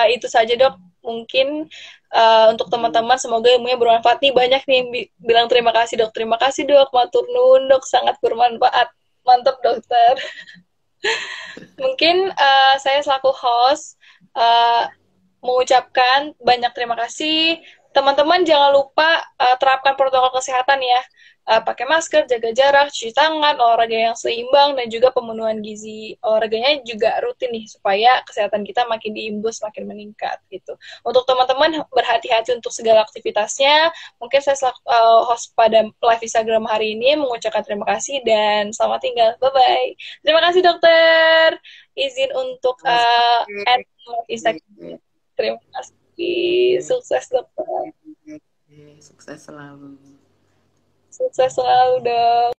itu saja, Dok. Mungkin untuk teman-teman, semoga ilmunya bermanfaat. Nih, banyak nih yang bilang terima kasih, Dok. Terima kasih, Dok. Matur nuwun, Dok. Sangat bermanfaat. Mantap, Dokter. Mungkin saya selaku host mengucapkan banyak terima kasih. Teman-teman jangan lupa terapkan protokol kesehatan ya. Pakai masker, jaga jarak, cuci tangan, olahraga yang seimbang, dan juga pemenuhan gizi. Olahraganya juga rutin nih, supaya kesehatan kita makin diimbus, makin meningkat gitu. Untuk teman-teman, berhati-hati untuk segala aktivitasnya. Mungkin saya selaku host pada live Instagram hari ini mengucapkan terima kasih dan selamat tinggal. Bye-bye. Terima kasih dokter. Izin untuk end live Instagram. Terima kasih. Sukses dokter. Sukses selalu. Sukses selalu dok.